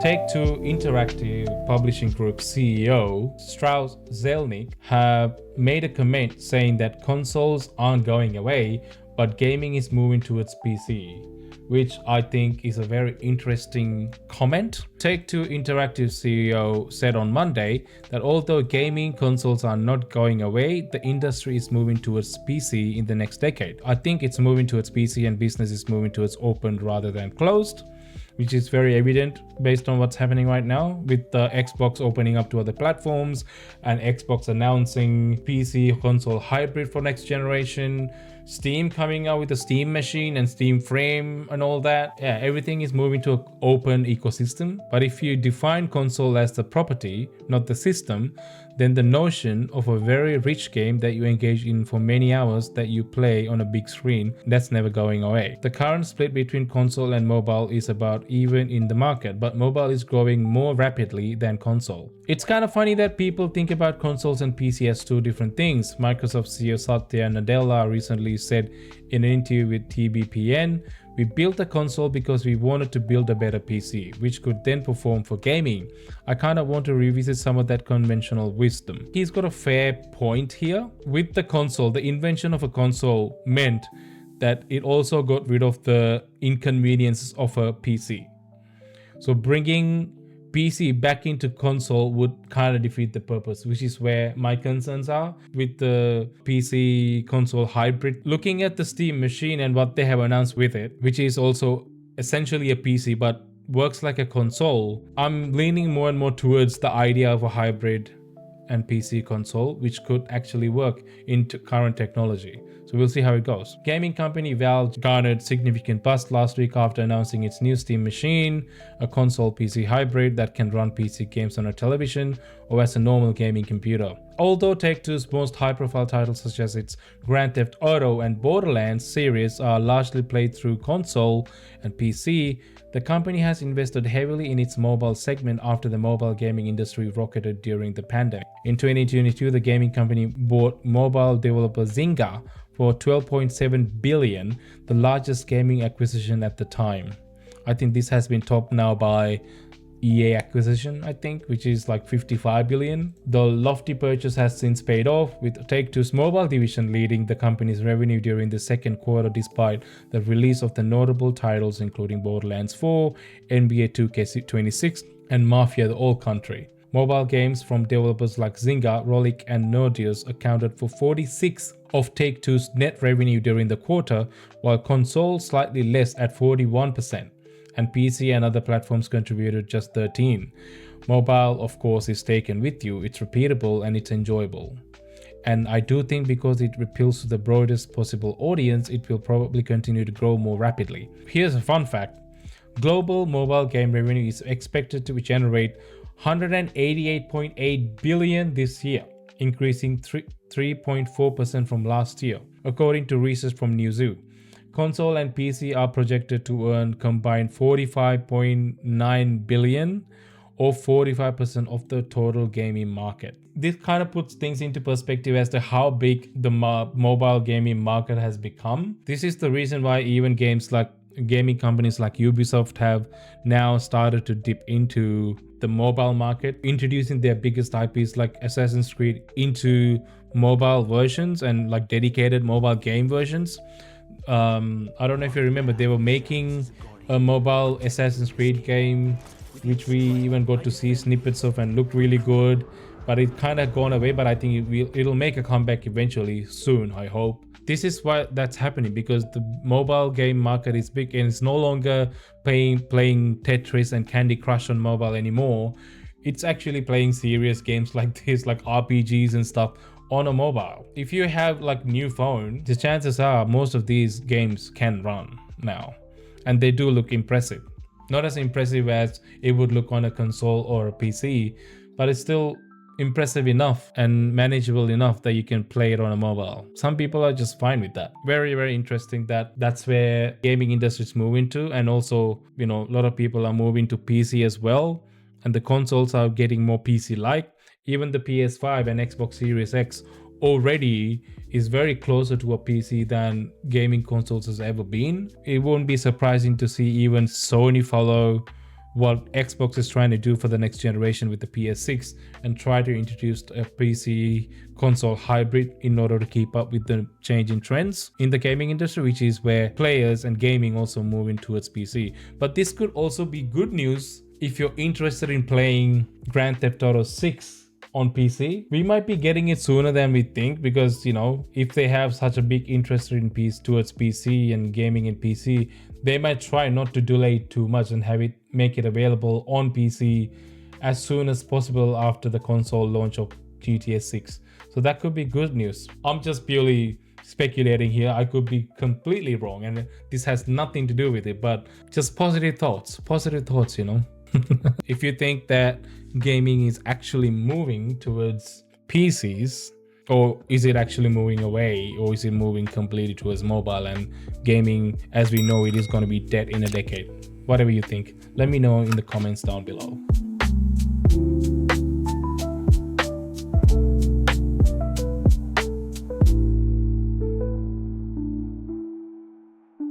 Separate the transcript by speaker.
Speaker 1: Take-Two Interactive Publishing Group CEO Strauss Zelnick have made a comment saying that consoles aren't going away, but gaming is moving towards PC, which I think is a very interesting comment. Take-Two Interactive CEO said on Monday that although gaming consoles are not going away, the industry is moving towards PC in the next decade. I think it's moving towards PC and business is moving towards open rather than closed, which is very evident based on what's happening right now with the Xbox opening up to other platforms and Xbox announcing PC console hybrid for next generation, Steam coming out with a Steam machine and Steam frame and all that. Yeah, everything is moving to an open ecosystem. But if you define console as the property, not the system, then the notion of a very rich game that you engage in for many hours that you play on a big screen, that's never going away. The current split between console and mobile is about even in the market, but mobile is growing more rapidly than console. It's kind of funny that people think about consoles and PC as two different things. Microsoft CEO Satya Nadella recently said in an interview with TBPN, "We built a console because we wanted to build a better PC, which could then perform for gaming. I kind of want to revisit some of that conventional wisdom." He's got a fair point here. With the console, the invention of a console meant that it also got rid of the inconveniences of a PC. So bringing PC back into console would kind of defeat the purpose, which is where my concerns are with the PC console hybrid. Looking at the Steam machine and what they have announced with it, which is also essentially a PC but works like a console, I'm leaning more and more towards the idea of a hybrid and PC console, which could actually work into current technology. So we'll see how it goes. Gaming company Valve garnered significant buzz last week after announcing its new Steam machine, a console PC hybrid that can run PC games on a television or as a normal gaming computer. Although Take-Two's most high-profile titles such as its Grand Theft Auto and Borderlands series are largely played through console and PC, the company has invested heavily in its mobile segment after the mobile gaming industry rocketed during the pandemic. In 2022, the gaming company bought mobile developer Zynga for $12.7 billion, the largest gaming acquisition at the time. I think this has been topped now by EA acquisition, I think, which is like $55 billion. The lofty purchase has since paid off, with Take-Two's mobile division leading the company's revenue during the second quarter despite the release of the notable titles including Borderlands 4, NBA 2K26 and Mafia: The Old Country. Mobile games from developers like Zynga, Rollic and Nordeus accounted for 46% of Take-Two's net revenue during the quarter, while console slightly less at 41%. And PC and other platforms contributed just 13%. Mobile, of course, is taken with you, it's repeatable and it's enjoyable. And I do think because it appeals to the broadest possible audience, it will probably continue to grow more rapidly. Here's a fun fact. Global mobile game revenue is expected to generate $188.8 billion this year, increasing 3.4% from last year, according to research from Newzoo. Console and PC are projected to earn combined $45.9 billion, or 45% of the total gaming market. This kind of puts things into perspective as to how big the mobile gaming market has become. This is the reason why even gaming companies like Ubisoft have now started to dip into the mobile market, introducing their biggest IPs like Assassin's Creed into mobile versions and like dedicated mobile game versions. I don't know if you remember, they were making a mobile Assassin's Creed game, which we even got to see snippets of and looked really good, but it kind of gone away. But I think it'll make a comeback eventually soon, I hope. This is why that's happening, because the mobile game market is big and it's no longer playing Tetris and Candy Crush on mobile anymore. It's actually playing serious games like this, like RPGs and stuff on a mobile. If you have like new phone, the chances are most of these games can run now, and they do look impressive. Not as impressive as it would look on a console or a PC, but it's still impressive enough and manageable enough that you can play it on a mobile. Some people are just fine with that. Very, very interesting that that's where gaming industry is moving to. And also, you know, a lot of people are moving to PC as well, and the consoles are getting more PC-like. Even the PS5 and Xbox Series X already is very closer to a PC than gaming consoles has ever been. It won't be surprising to see even Sony follow what Xbox is trying to do for the next generation with the PS6 and try to introduce a PC console hybrid in order to keep up with the changing trends in the gaming industry, which is where players and gaming also moving towards PC. But this could also be good news if you're interested in playing Grand Theft Auto 6 on PC. We might be getting it sooner than we think, because, you know, if they have such a big interest in towards PC and gaming in PC, they might try not to delay it too much and make it available on PC as soon as possible after the console launch of GTA 6. So that could be good news. I'm just purely speculating here. I could be completely wrong, and this has nothing to do with it, but just positive thoughts, you know. If you think that gaming is actually moving towards PCs, or is it actually moving away, or is it moving completely towards mobile, and gaming as we know it is going to be dead in a decade? Whatever you think, let me know in the comments down below.